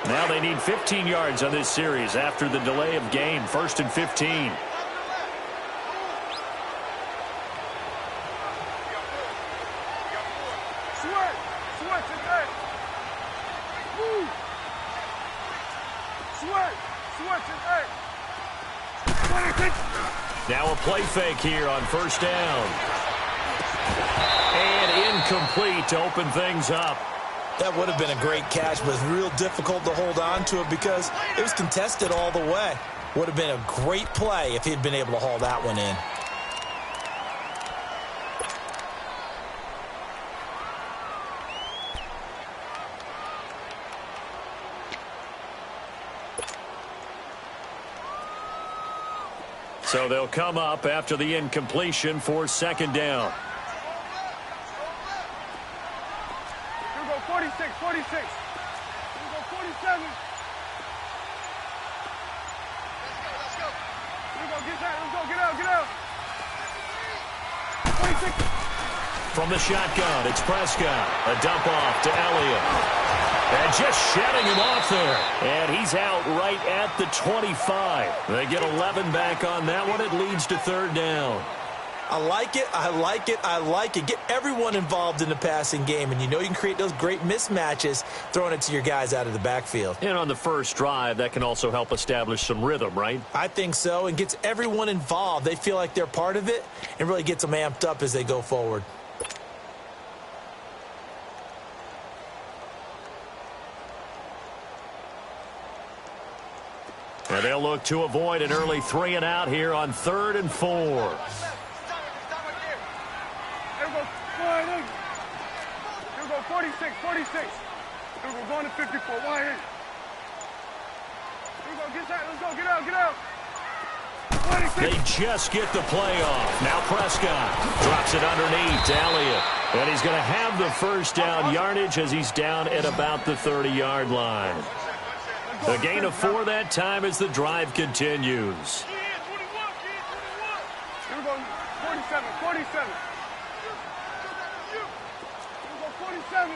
Now they need 15 yards on this series after the delay of game. 1st and 15. Now a play fake here on 1st down. And incomplete to open things up. That would have been a great catch, but it's real difficult to hold on to it because it was contested all the way. Would have been a great play if he'd been able to haul that one in. So they'll come up after the incompletion for 2nd down. Here we go, 46, 46. Here we go, 47. Let's go. Here we go, get that. Let's go, get out, get out. 46. From the shotgun, it's Prescott. A dump off to Elliott. And just shedding him off there. And he's out right at the 25. They get 11 back on that one. It leads to 3rd down. I like it. I like it. I like it. Get everyone involved in the passing game. And you know you can create those great mismatches throwing it to your guys out of the backfield. And on the first drive, that can also help establish some rhythm, right? I think so. And gets everyone involved. They feel like they're part of it and really gets them amped up as they go forward. And they'll look to avoid an early 3 and out here on 3rd and 4. Here we go, here we go, 46, 46. Here we go, going to 54, wide in. Here we go, get that, let's go, get out, get out. 26. They just get the play off. Now Prescott drops it underneath to Elliott. And he's going to have the 1st down yardage as he's down at about the 30-yard line. A gain of 4 that time as the drive continues. Here we go, 47, 47. Here we go, 47.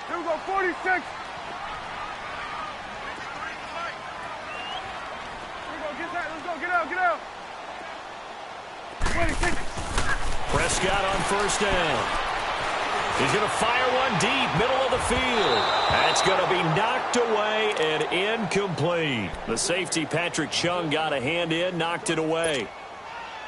Here we go, 46. Here we go, get that, let's go, get out, get out. 26. Prescott on 1st down. He's going to fire one deep, middle of the field. That's going to be knocked away and incomplete. The safety, Patrick Chung, got a hand in, knocked it away.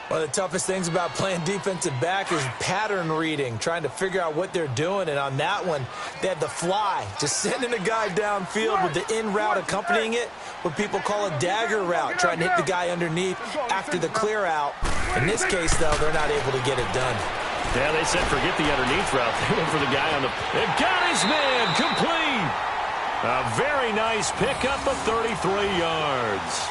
One of the toughest things about playing defensive back is pattern reading, trying to figure out what they're doing. And on that one, they had the fly, just sending a guy downfield with the in route accompanying it, what people call a dagger route, trying to hit the guy underneath after the clear out. In this case, though, they're not able to get it done. Yeah, they said forget the underneath route. They went for the guy on the... They've got his man complete. A very nice pickup of 33 yards.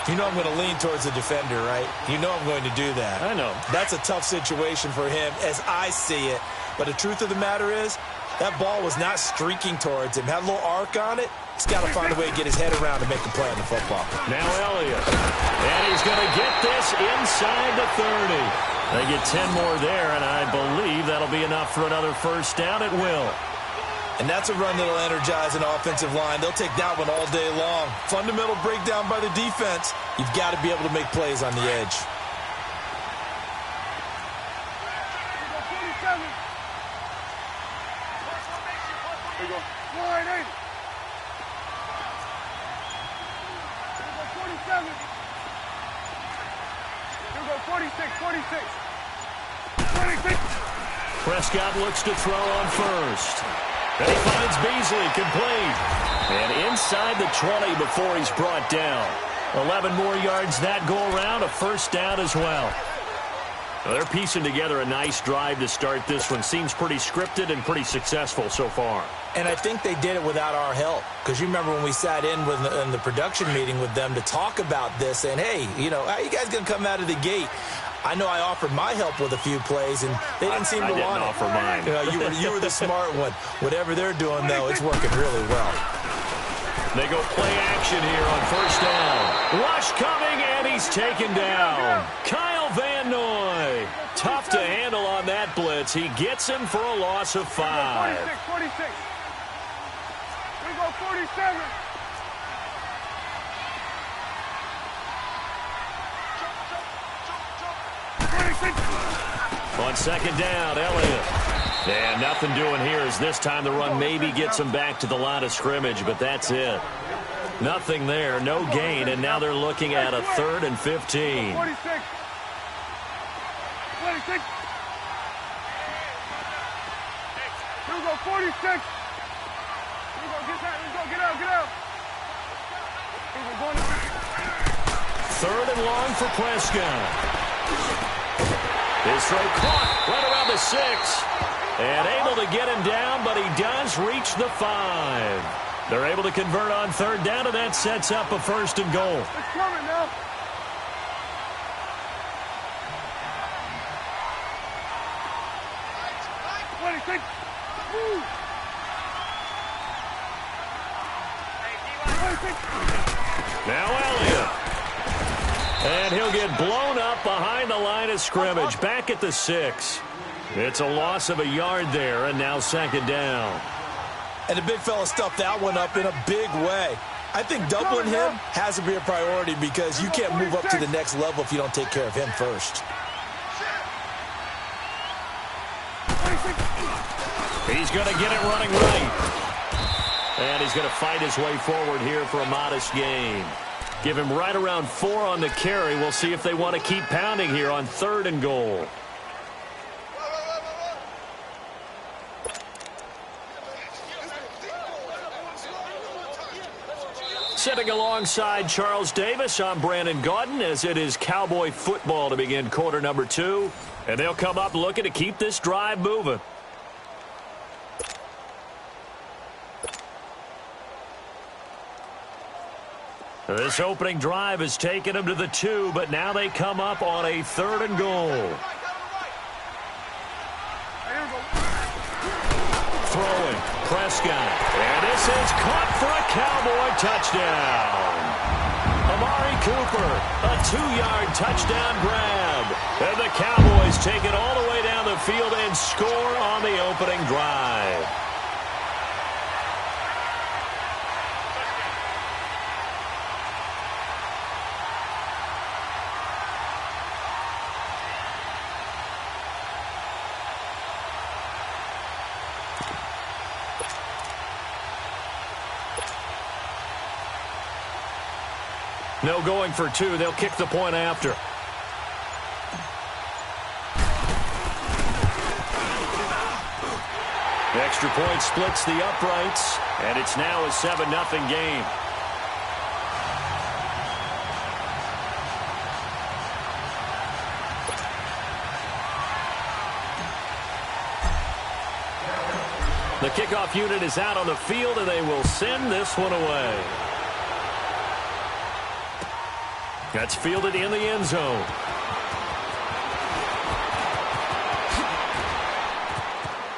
You know I'm going to lean towards the defender, right? You know I'm going to do that. I know. That's a tough situation for him as I see it. But the truth of the matter is, that ball was not streaking towards him. Had a little arc on it. He's got to find a way to get his head around and make a play on the football. Now Elliott. And he's going to get this inside the 30. They get 10 more there, and I believe that'll be enough for another 1st down. It will. And that's a run that'll energize an offensive line. They'll take that one all day long. Fundamental breakdown by the defense. You've got to be able to make plays on the edge. Here we go, 47. Here we go, 47. Here we go, 46, 46. 46. Prescott looks to throw on 1st. And he finds Beasley complete. And inside the 20 before he's brought down. 11 more yards that go around, a 1st down as well. Well, they're piecing together a nice drive to start this one. Seems pretty scripted and pretty successful so far. And I think they did it without our help. Because you remember when we sat in the production meeting with them to talk about this. And, hey, you know, how are you guys going to come out of the gate? I know I offered my help with a few plays, and they didn't seem to want it. I didn't offer mine. You were the smart one. Whatever they're doing, though, it's working really well. They go play action here on 1st down. Rush coming, and he's taken down. Kyle Van Noy. Tough to handle on that blitz. yards. He gets him for a loss of 5. 46, 46. We go 47. On second down, Elliott. And nothing doing here as this time the run maybe gets him back to the line of scrimmage, but that's it. Nothing there, no gain, and now they're looking at a 3rd and 15. 46. 46. Here we go, 46. Here we go, get out, let's go, get out, get out. Here we go, going to 3rd and long for Prescott. His throw caught right around the 6. And able to get him down, but he does reach the 5. They're able to convert on 3rd down, and that sets up a 1st and goal. It's coming now. Now Elliott. And he'll get blown up behind the line of scrimmage, back at the 6. It's a loss of a yard there, and now 2nd down. And the big fella stuffed that one up in a big way. I think doubling him has to be a priority because you can't move up to the next level if you don't take care of him first. He's going to get it running right. And he's going to fight his way forward here for a modest gain. Give him right around 4 on the carry. We'll see if they want to keep pounding here on 3rd and goal. Sitting alongside Charles Davis, I'm Brandon Gaudin as it is Cowboy football to begin quarter number 2. And they'll come up looking to keep this drive moving. This opening drive has taken them to the 2, but now they come up on a 3rd and goal. Throwing, Prescott. And this is caught for a Cowboy touchdown. Amari Cooper, a 2-yard touchdown grab. And the Cowboys take it all the way down the field and score on the opening drive. No going for 2. They'll kick the point after. The extra point splits the uprights, and it's now a 7-0 game. The kickoff unit is out on the field, and they will send this one away. That's fielded in the end zone.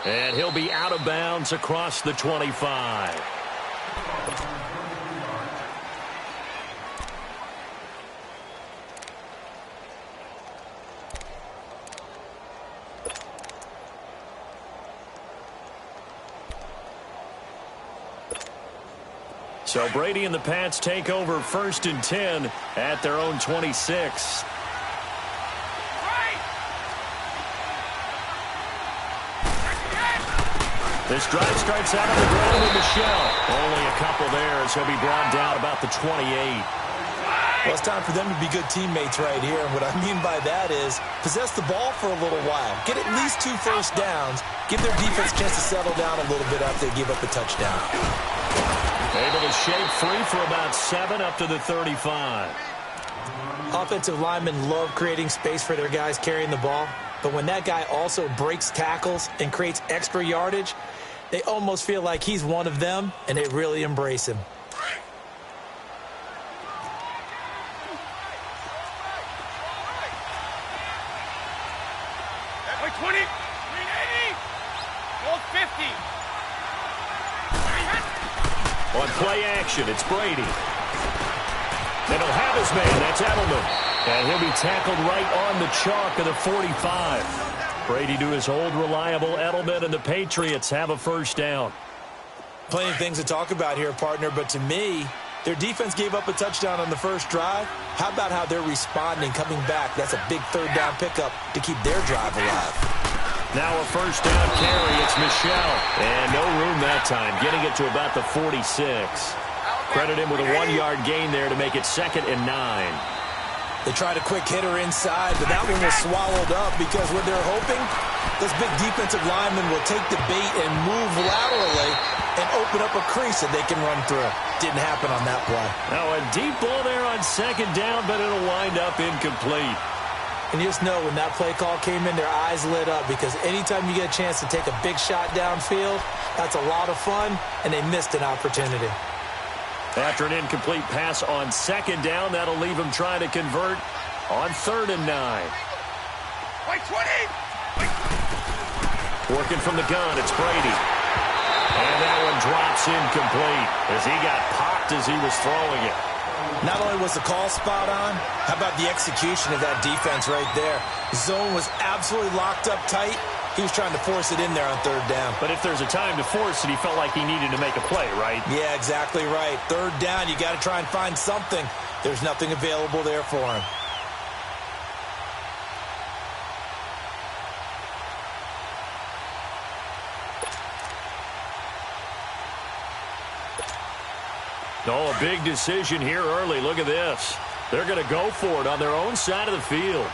And he'll be out of bounds across the 25. So Brady and the Pats take over 1st and 10 at their own 26. This drive starts out on the ground with Michelle. Only a couple there as he'll be brought down about the 28. Well, it's time for them to be good teammates right here. And what I mean by that is possess the ball for a little while. Get at least 2 first downs. Give their defense a chance to settle down a little bit after they give up a touchdown. Able to shake free for about 7 up to the 35. Offensive linemen love creating space for their guys carrying the ball. But when that guy also breaks tackles and creates extra yardage, they almost feel like he's one of them, and they really embrace him. Like 20, 380, goal 50. On play action, it's Brady. And he'll have his man. That's Edelman. And he'll be tackled right on the chalk of the 45. Brady to his old reliable Edelman, and the Patriots have a first down. Plenty of things to talk about here, partner, but to me, their defense gave up a touchdown on the first drive. How about how they're responding, coming back? That's a big third down pickup to keep their drive alive. Now a first down carry. It's Michelle. And no room that time, getting it to about the 46. Credit him with a 1-yard gain there to make it 2nd and 9. They tried a quick hitter inside, but that one was swallowed up because what they're hoping, those big defensive linemen will take the bait and move laterally and open up a crease that they can run through. Didn't happen on that play. Now a deep ball there on 2nd down, but it'll wind up incomplete. And you just know when that play call came in, their eyes lit up because anytime you get a chance to take a big shot downfield, that's a lot of fun, and they missed an opportunity. After an incomplete pass on 2nd down, that'll leave him trying to convert on 3rd and 9. Wait, 20! Working from the gun, it's Brady. And that one drops incomplete as he got popped as he was throwing it. Not only was the call spot on, how about the execution of that defense right there? The zone was absolutely locked up tight. He was trying to force it in there on 3rd down. But if there's a time to force it, he felt like he needed to make a play, right? Yeah, exactly right. 3rd down, you got to try and find something. There's nothing available there for him. Oh, a big decision here early. Look at this. They're going to go for it on their own side of the field.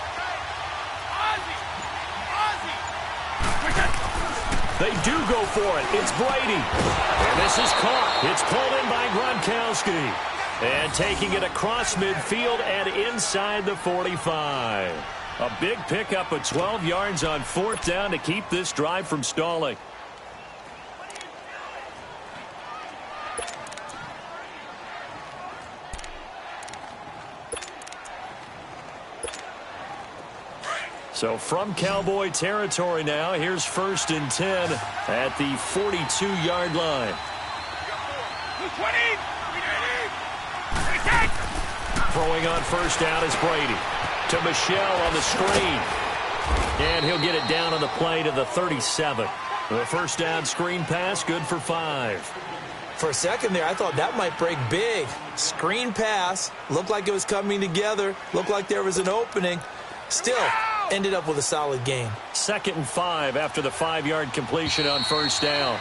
They do go for it. It's Brady. And this is caught. It's pulled in by Gronkowski. And taking it across midfield and inside the 45. A big pickup of 12 yards on 4th down to keep this drive from stalling. So from Cowboy territory now, here's 1st and 10 at the 42-yard line. Throwing on 1st down is Brady. To Michelle on the screen. And he'll get it down on the play to the 37. The 1st down screen pass, good for 5. For a second there, I thought that might break big. Screen pass, looked like it was coming together, looked like there was an opening. Still, ended up with a solid gain. 2nd and 5 after the 5-yard completion on 1st down.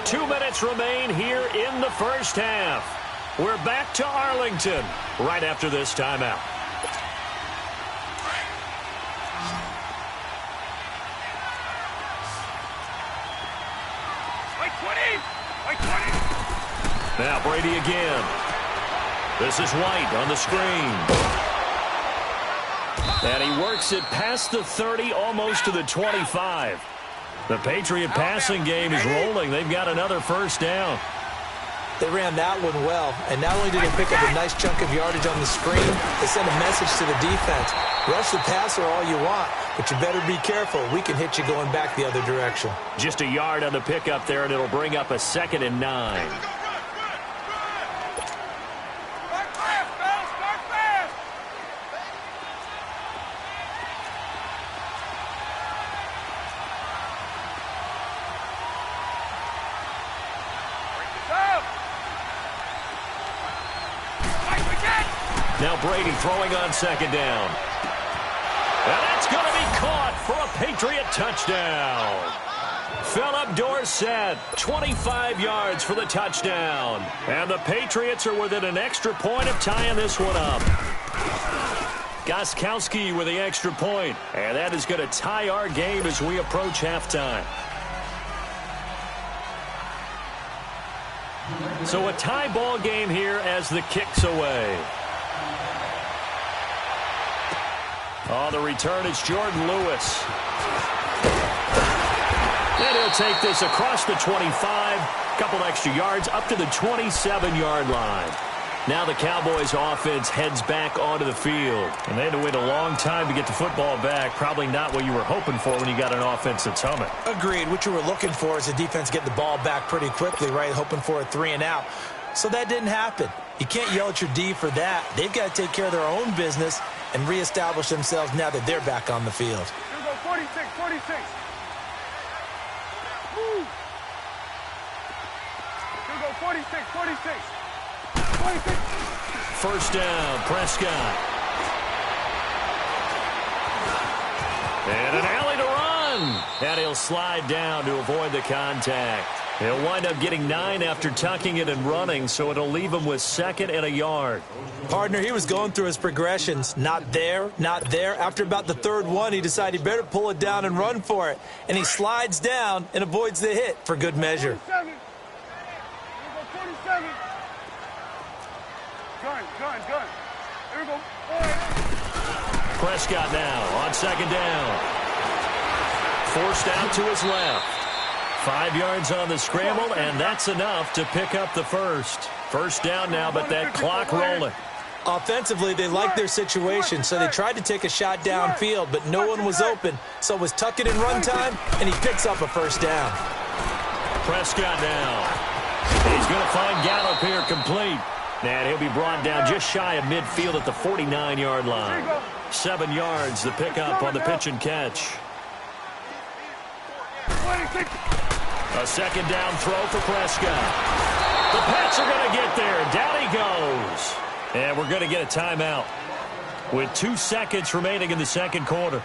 2 minutes remain here in the first half. We're back to Arlington right after this timeout. Now Brady again. This is White on the screen. And he works it past the 30, almost to the 25. The Patriot passing game is rolling. They've got another 1st down. They ran that one well, and not only did they pick up a nice chunk of yardage on the screen, they sent a message to the defense. Rush the passer all you want, but you better be careful. We can hit you going back the other direction. Just a yard on the pickup there, and it'll bring up a 2nd and 9. Now Brady throwing on 2nd down. And that's going to be caught for a Patriot touchdown. Philip Dorsett, 25 yards for the touchdown. And the Patriots are within an extra point of tying this one up. Gostkowski with the extra point. And that is going to tie our game as we approach halftime. So a tie ball game here as the kick's away. On the return, it's Jordan Lewis. And he'll take this across the 25, couple extra yards, up to the 27-yard line. Now the Cowboys offense heads back onto the field. And they had to wait a long time to get the football back. Probably not what you were hoping for when you got an offense that's humming. Agreed. What you were looking for is the defense get the ball back pretty quickly, right? Hoping for a 3 and out. So that didn't happen. You can't yell at your D for that. They've got to take care of their own business and reestablish themselves now that they're back on the field. Here we go, 46, 46. Woo. Here we go, 46, 46. 46. First down, Prescott. And an alley to run. And he'll slide down to avoid the contact. He'll wind up getting 9 after tucking it and running, so it'll leave him with 2nd and a yard. Partner, he was going through his progressions. Not there, not there. After about the 3rd one, he decided he better pull it down and run for it. And he slides down and avoids the hit for good measure. 47. Here we go, 47. Gun. Here we go, 4. Prescott now on 2nd down. Forced out to his left. 5 yards on the scramble, and that's enough to pick up the first. First down now, but that clock rolling. Offensively, they liked their situation, so they tried to take a shot downfield, but no one was open. So it was tuck it in run time, and he picks up a first down. Prescott now. He's going to find Gallup here complete. And he'll be brought down just shy of midfield at the 49-yard line. 7 yards, the pickup on the pitch and catch. A 2nd down throw for Prescott. The Pats are going to get there. Down he goes. And we're going to get a timeout with 2 seconds remaining in the 2nd quarter.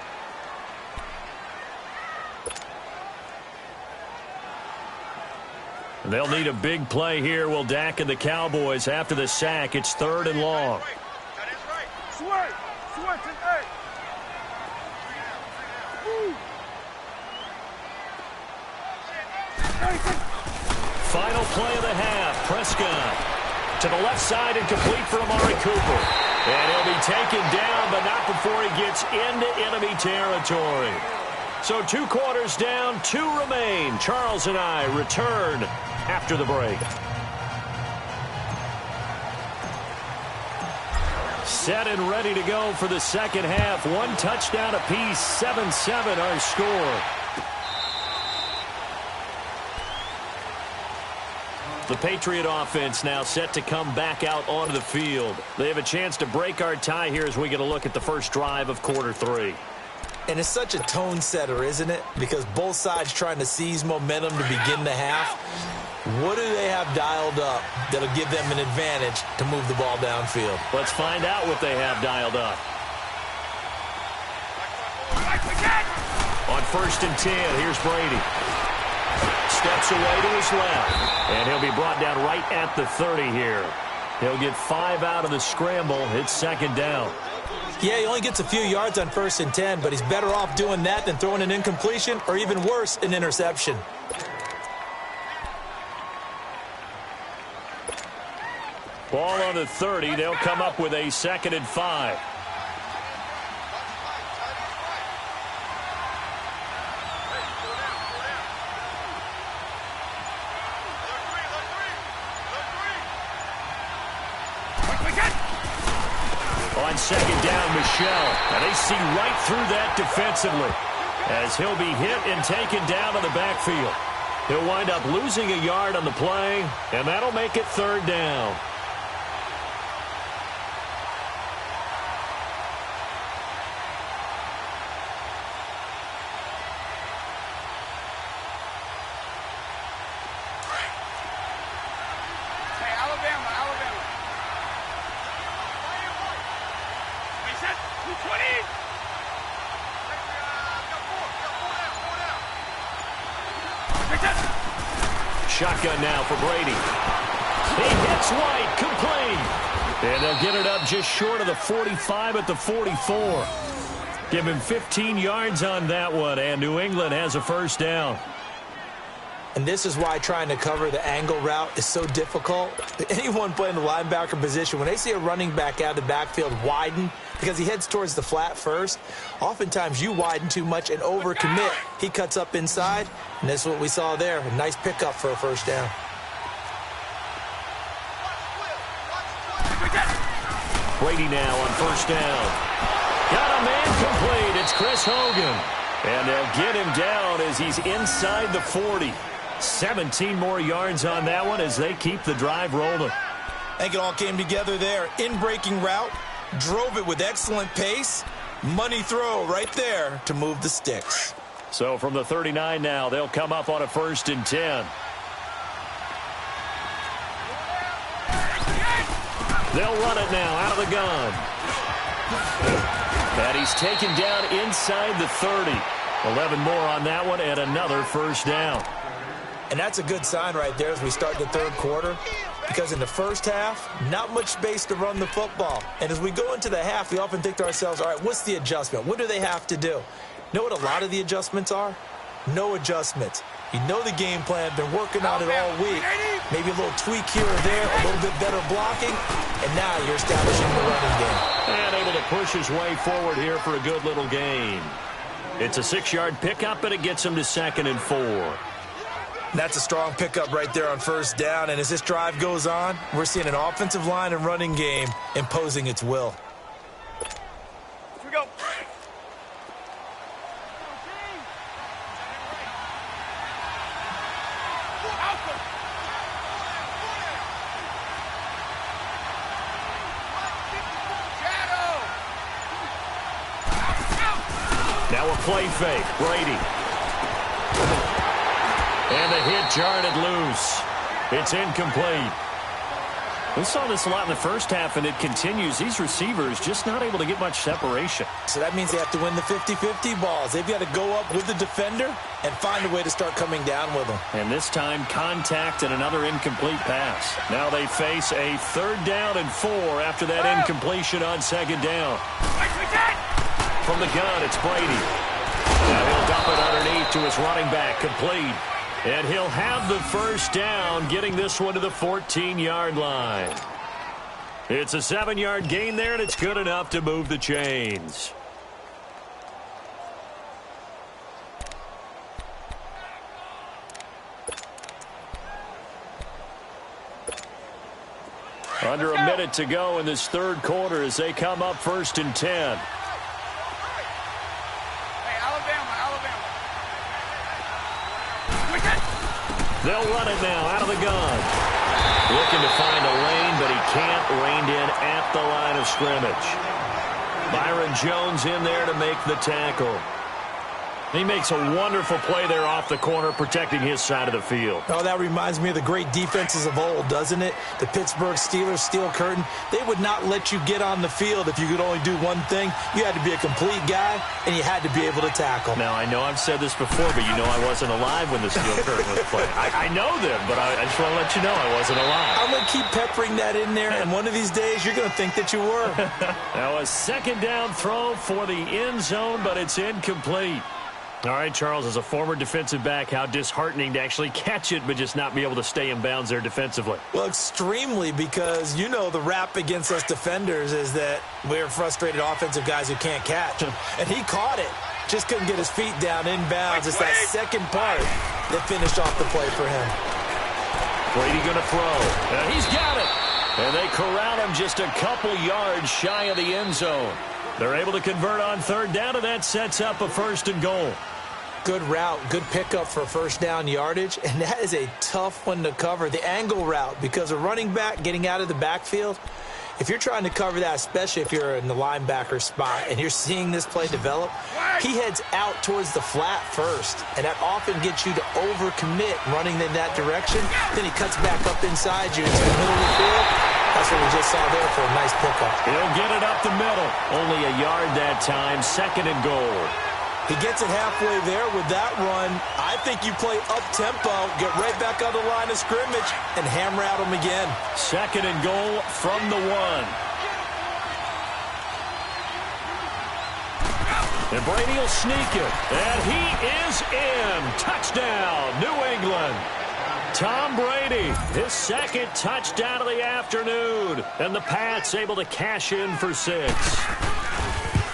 They'll need a big play here, will Dak and the Cowboys. After the sack, it's 3rd and long. That is right. Switch and hey. Final play of the half. Prescott to the left side and complete for Amari Cooper. And he'll be taken down, but not before he gets into enemy territory. So 2 quarters down, 2 remain. Charles and I return after the break. Set and ready to go for the 2nd half. 1 touchdown apiece, 7-7 our score. The Patriot offense now set to come back out onto the field. They have a chance to break our tie here as we get a look at the first drive of quarter 3. And it's such a tone setter, isn't it? Because both sides trying to seize momentum to begin the half. What do they have dialed up that'll give them an advantage to move the ball downfield? Let's find out what they have dialed up. On 1st and 10, here's Brady. Steps away to his left. And he'll be brought down right at the 30 here. He'll get 5 out of the scramble. It's 2nd down. Yeah, he only gets a few yards on 1st and 10, but he's better off doing that than throwing an incompletion or even worse, an interception. Ball on the 30. They'll come up with a 2nd and 5. On 2nd down, Michelle. And they see right through that defensively as he'll be hit and taken down in the backfield. He'll wind up losing a yard on the play, and that'll make it 3rd down. Shotgun now for Brady. He hits White, complete. And they'll get it up just short of the 45 at the 44. Give him 15 yards on that one, and New England has a first down. And this is why trying to cover the angle route is so difficult. Anyone playing the linebacker position, when they see a running back out of the backfield widen, because he heads towards the flat first, oftentimes you widen too much and overcommit. He cuts up inside, and this is what we saw there. A nice pickup for a first down. Brady now on first down. Got a man complete. It's Chris Hogan. And they'll get him down as he's inside the 40. 17 more yards on that one as they keep the drive rolling. I think it all came together there. In-breaking route, drove it with excellent pace. Money throw right there to move the sticks. So from the 39 now, they'll come up on a 1st and 10. They'll run it now out of the gun. And he's taken down inside the 30. 11 more on that one and another 1st down. And that's a good sign right there as we start the 3rd quarter. Because in the 1st half, not much space to run the football. And as we go into the half, we often think to ourselves, all right, what's the adjustment? What do they have to do? Know what a lot of the adjustments are? No adjustments. You know the game plan, been working on it all week. Maybe a little tweak here or there, a little bit better blocking, and now you're establishing the running game. And able to push his way forward here for a good little gain. It's a 6-yard pickup, and it gets him to 2nd and 4. That's a strong pickup right there on 1st down, and as this drive goes on, we're seeing an offensive line and running game imposing its will. Here we go. Now a play fake. Brady. And the hit jarred it loose. It's incomplete. We saw this a lot in the 1st half, and it continues. These receivers just not able to get much separation. So that means they have to win the 50-50 balls. They've got to go up with the defender and find a way to start coming down with them. And this time, contact and another incomplete pass. Now they face a 3rd down and 4 after that incompletion on 2nd down. From the gun, it's Brady. Now he'll dump it underneath to his running back, complete. And he'll have the 1st down, getting this one to the 14-yard line. It's a 7-yard gain there, and it's good enough to move the chains. Under a minute to go in this 3rd quarter as they come up 1st and 10. They'll run it now out of the gun. Looking to find a lane, but he can't. Reined in at the line of scrimmage. Byron Jones in there to make the tackle. He makes a wonderful play there off the corner, protecting his side of the field. Oh, that reminds me of the great defenses of old, doesn't it? The Pittsburgh Steelers, Steel Curtain, they would not let you get on the field if you could only do one thing. You had to be a complete guy, and you had to be able to tackle. Now, I know I've said this before, but you know I wasn't alive when the Steel Curtain was playing. I know them, but I just want to let you know I wasn't alive. I'm going to keep peppering that in there, and one of these days you're going to think that you were. Now, a 2nd down throw for the end zone, but it's incomplete. All right, Charles, as a former defensive back, how disheartening to actually catch it but just not be able to stay in bounds there defensively. Well, extremely, because you know the rap against us defenders is that we're frustrated offensive guys who can't catch. And he caught it. Just couldn't get his feet down in bounds. It's that second part that finished off the play for him. Brady going to throw. And he's got it. And they corral him just a couple yards shy of the end zone. They're able to convert on 3rd down, and that sets up a 1st and goal. Good route, good pickup for 1st down yardage, and that is a tough one to cover, the angle route, because a running back getting out of the backfield, if you're trying to cover that, especially if you're in the linebacker spot and you're seeing this play develop, he heads out towards the flat first, and that often gets you to overcommit running in that direction. Then he cuts back up inside you into the middle of the field. That's what we just saw there for a nice pickup. He'll get it up the middle. Only a yard that time, 2nd and goal. He gets it halfway there with that run. I think you play up-tempo, get right back on the line of scrimmage, and hammer at him again. 2nd and goal from the 1. And Brady will sneak it. And he is in. Touchdown, New England. Tom Brady, his 2nd touchdown of the afternoon. And the Pats able to cash in for 6.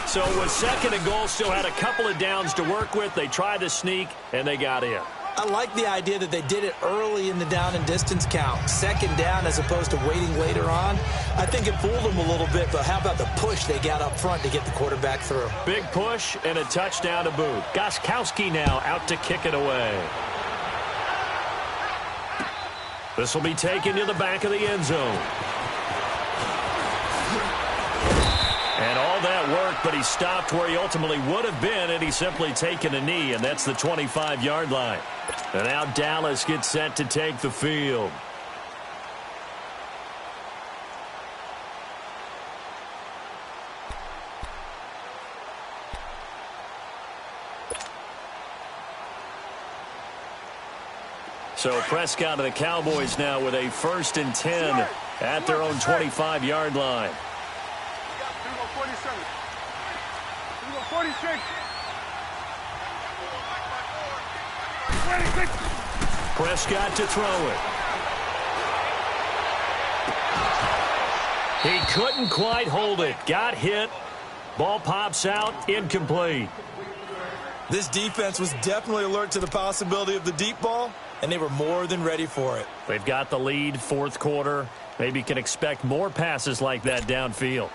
So with 2nd and goal, still had a couple of downs to work with. They tried to sneak, and they got in. I like the idea that they did it early in the down and distance count. 2nd down as opposed to waiting later on. I think it fooled them a little bit, but how about the push they got up front to get the quarterback through? Big push and a touchdown to boot. Gostkowski now out to kick it away. This will be taken to the back of the end zone. but he stopped where he ultimately would have been had he simply taken a knee, and that's the 25-yard line. And now Dallas gets set to take the field. So Prescott of the Cowboys now with a 1st and 10 at their own 25-yard line. 47. 46. 26. Prescott to throw it. He couldn't quite hold it. Got hit. Ball pops out. Incomplete. This defense was definitely alert to the possibility of the deep ball, and they were more than ready for it. They've got the lead, 4th quarter. Maybe can expect more passes like that downfield.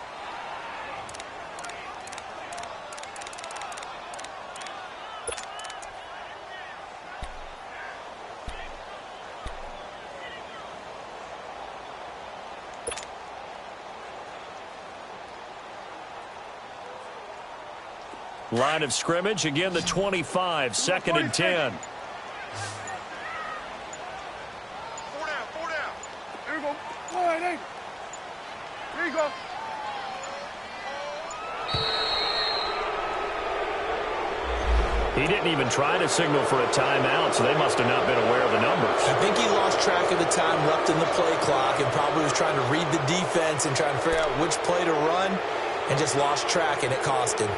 Line of scrimmage, again the 25, 2nd and 10. 4 down. There you go. 1, 8. There you go. He didn't even try to signal for a timeout, so they must have not been aware of the numbers. I think he lost track of the time left in the play clock and probably was trying to read the defense and trying to figure out which play to run and just lost track, and it cost him.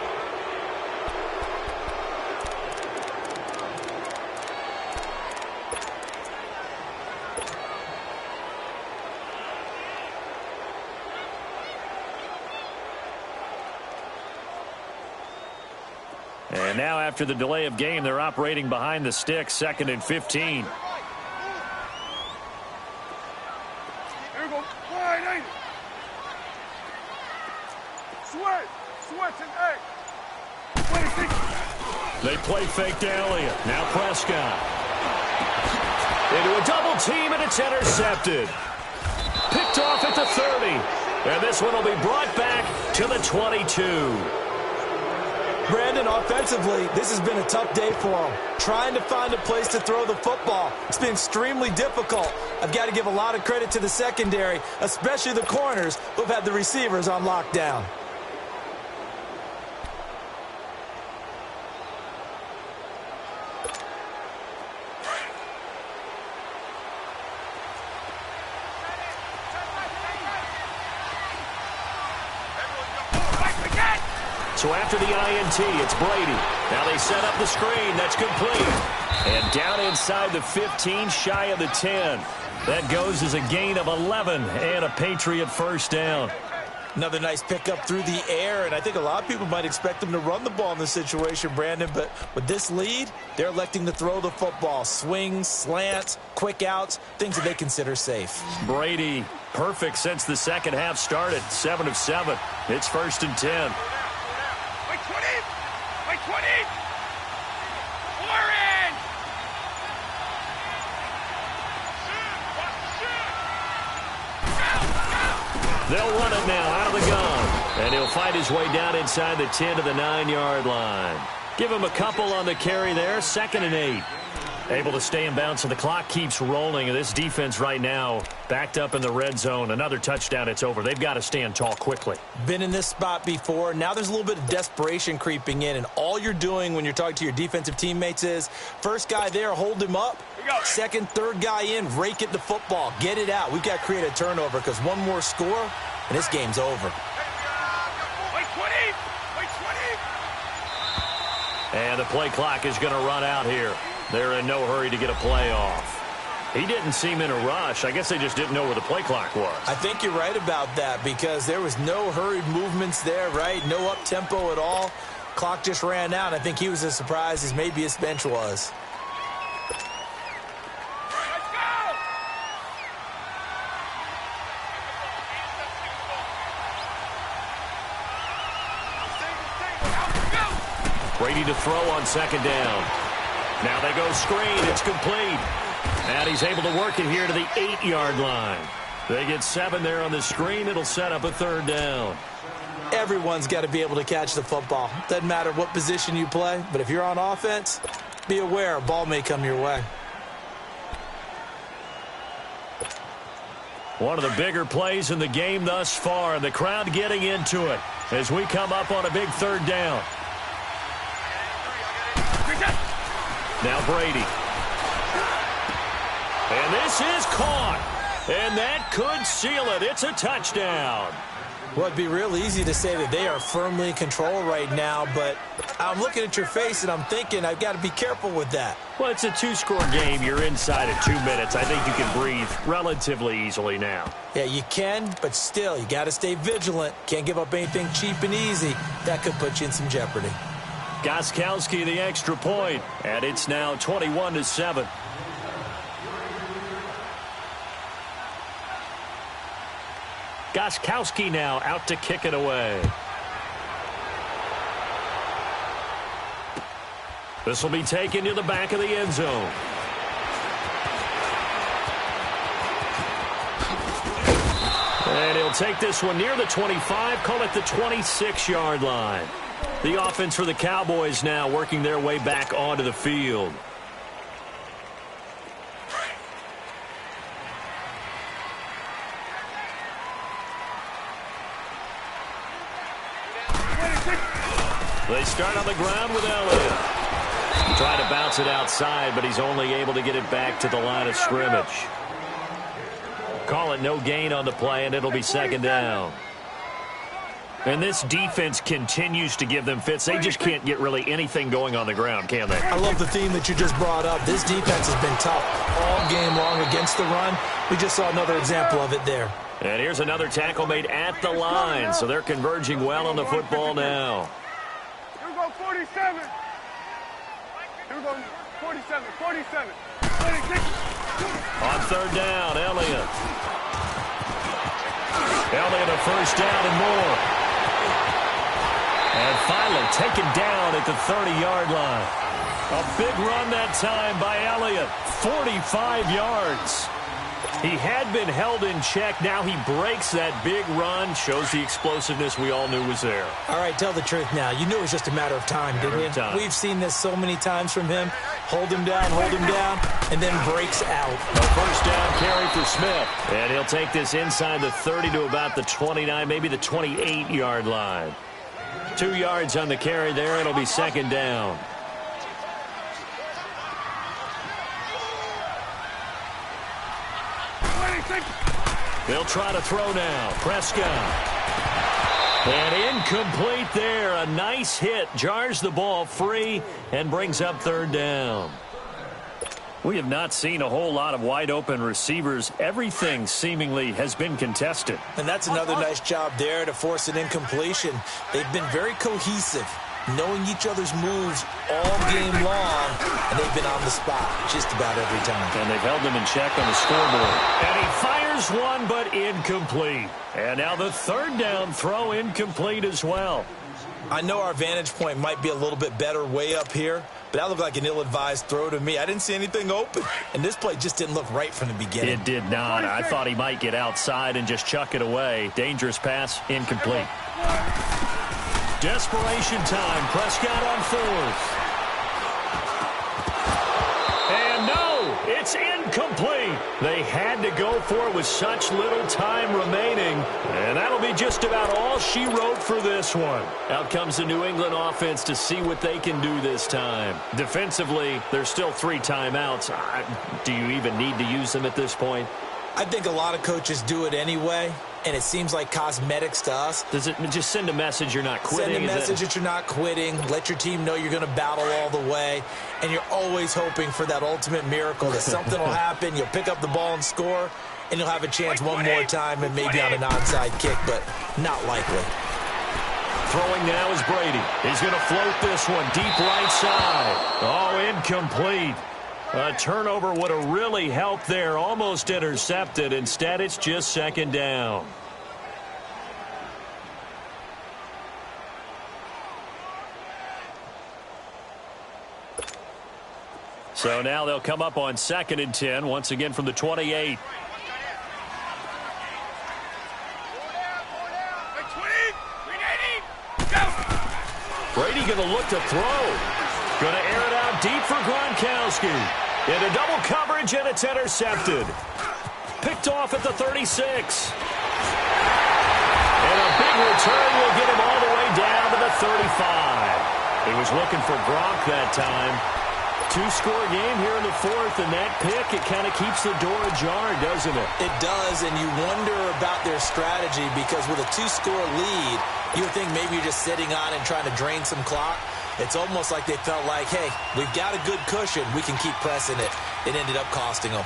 And now after the delay of game, they're operating behind the sticks, 2nd and 15. There you go. 1, 8. Switch and 8. 26. They play fake to Elliott. Now Prescott. Into a double team, and it's intercepted. Picked off at the 30. And this one will be brought back to the 22. Brandon, offensively, this has been a tough day for him. Trying to find a place to throw the football. It's been extremely difficult. I've got to give a lot of credit to the secondary, especially the corners who've had the receivers on lockdown. So after the INT, it's Brady. Now they set up the screen. That's complete. And down inside the 15, shy of the 10. That goes as a gain of 11 and a Patriot 1st down. Another nice pickup through the air, and I think a lot of people might expect them to run the ball in this situation, Brandon, but with this lead, they're electing to throw the football. Swings, slants, quick outs, things that they consider safe. Brady, perfect since the second half started, 7 of 7. It's 1st and 10. 20. 20. We're in. They'll run it now out of the gun. And he'll fight his way down inside the 10 to the 9-yard line. Give him a couple on the carry there, 2nd and 8. Able to stay in bounds, so the clock keeps rolling. And this defense right now backed up in the red zone. Another touchdown, it's over. They've got to stand tall quickly. Been in this spot before. Now there's a little bit of desperation creeping in. And all you're doing when you're talking to your defensive teammates is, first guy there, hold him up. Second, third guy in, rake at the football. Get it out. We've got to create a turnover because one more score, and this game's over. And the play clock is going to run out here. They're in no hurry to get a play off. He didn't seem in a rush. I guess they just didn't know where the play clock was. I think you're right about that because there was no hurried movements there, right? No up-tempo at all. Clock just ran out. I think he was as surprised as maybe his bench was. Brady to throw on 2nd down. Now they go screen. It's complete. And he's able to work it here to the 8-yard line. They get 7 there on the screen. It'll set up a 3rd down. Everyone's got to be able to catch the football. Doesn't matter what position you play, but if you're on offense, be aware a ball may come your way. One of the bigger plays in the game thus far, and the crowd getting into it as we come up on a big third down. Now Brady. And this is caught. And that could seal it. It's a touchdown. Well, it'd be real easy to say that they are firmly in control right now, but I'm looking at your face and I'm thinking I've got to be careful with that. Well, it's a two-score game. You're inside of 2 minutes. I think you can breathe relatively easily now. Yeah, you can, but still, you got to stay vigilant. Can't give up anything cheap and easy. That could put you in some jeopardy. Gostkowski the extra point, and it's now 21-7. Gostkowski now out to kick it away. This will be taken to the back of the end zone. And he'll take this one near the 25, call it the 26-yard line. The offense for the Cowboys now working their way back onto the field. They start on the ground with Elliott. Trying to bounce it outside, but he's only able to get it back to the line of scrimmage. Call it no gain on the play, and it'll be second down. And this defense continues to give them fits. They just can't get really anything going on the ground, can they? I love the theme that you just brought up. This defense has been tough all game long against the run. We just saw another example of it there. And here's another tackle made at the line, so they're converging well on the football now. Here we go, 47. Here we go, 47, 47, 46. On third down, Elliott. Elliott a first down and more. And finally taken down at the 30-yard line. A big run that time by Elliott, 45 yards. He had been held in check. Now he breaks that big run. Shows the explosiveness we all knew was there. All right, tell the truth now. You knew it was just a matter of time, didn't you? We've seen this so many times from him. Hold him down, and then breaks out. A first down carry for Smith. And he'll take this inside the 30 to about the 29, maybe the 28-yard line. 2 yards on the carry there. It'll be second down. They'll try to throw now. Prescott. And incomplete there. A nice hit. Jars the ball free and brings up third down. We have not seen a whole lot of wide-open receivers. Everything seemingly has been contested. And that's another nice job there to force an incompletion. They've been very cohesive, knowing each other's moves all game long, and they've been on the spot just about every time. And they've held them in check on the scoreboard. And he fires one, but incomplete. And now the third down throw incomplete as well. I know our vantage point might be a little bit better way up here, but that looked like an ill-advised throw to me. I didn't see anything open, and this play just didn't look right from the beginning. It did not. I thought he might get outside and just chuck it away. Dangerous pass, incomplete. Desperation time. Prescott on fourth. And no, it's incomplete. They had to go for it with such little time remaining. And that'll be just about all she wrote for this one. Out comes the New England offense to see what they can do this time. Defensively, there's still 3 timeouts. Do you even need to use them at this point? I think a lot of coaches do it anyway, and it seems like cosmetics to us. Does it just send a message you're not quitting? Send a message that you're not quitting. Let your team know you're going to battle all the way. And you're always hoping for that ultimate miracle that something will happen. You'll pick up the ball and score, and you'll have a chance one more time and maybe on an onside kick, but not likely. Throwing now is Brady. He's going to float this one deep right side. Oh, incomplete. A turnover would have really helped there. Almost intercepted. Instead, it's just second down. So now they'll come up on 2nd and 10, once again from the 28. Brady going to look to throw. Going to air it out deep for Gronkowski. Into double coverage, and it's intercepted. Picked off at the 36. And a big return will get him all the way down to the 35. He was looking for Gronk that time. Two-score game here in the fourth, and that pick, it kind of keeps the door ajar, doesn't it? It does, and you wonder about their strategy because with a two-score lead, you would think maybe you're just sitting on and trying to drain some clock. It's almost like they felt like, hey, we've got a good cushion. We can keep pressing it. It ended up costing them.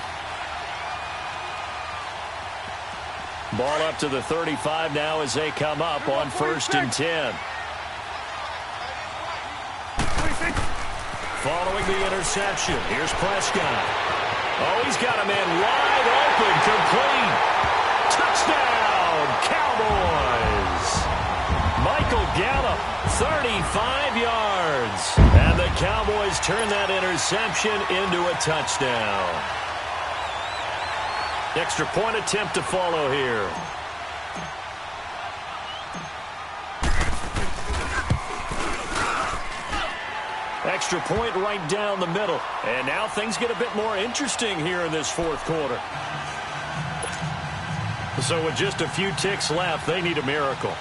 Ball up to the 35 now as they come up on 1st and 10. Following the interception, here's Prescott. Oh, he's got a man wide open, complete. Touchdown, Cowboys. Michael Gallup, 35 yards. And the Cowboys turn that interception into a touchdown. Extra point attempt to follow here. Extra point right down the middle. And now things get a bit more interesting here in this fourth quarter. So with just a few ticks left, they need a miracle.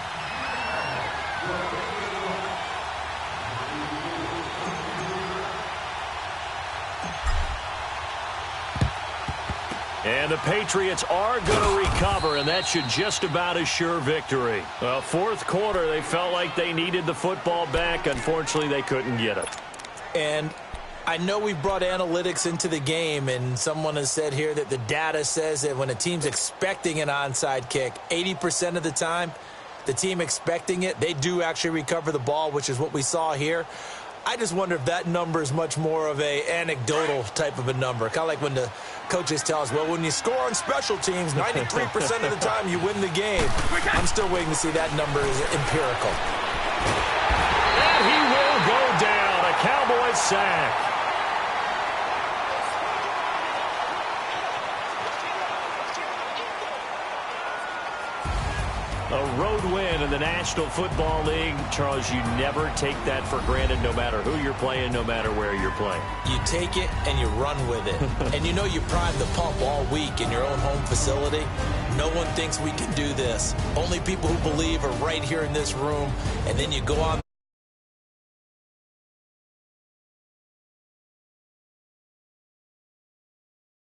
And the Patriots are going to recover, and that should just about assure victory. Well, fourth quarter, they felt like they needed the football back. Unfortunately, they couldn't get it. And I know we brought analytics into the game, and someone has said here that the data says that when a team's expecting an onside kick, 80% of the time, the team expecting it, they do actually recover the ball, which is what we saw here. I just wonder if that number is much more of a anecdotal type of a number. Kind of like when the coaches tell us, well, when you score on special teams, 93% of the time you win the game. I'm still waiting to see that number is empirical. And he will go down. A Cowboys sack. A road win in the National Football League. Charles, you never take that for granted no matter who you're playing, no matter where you're playing. You take it and you run with it. And you know you prime the pump all week in your own home facility. No one thinks we can do this. Only people who believe are right here in this room. And then you go on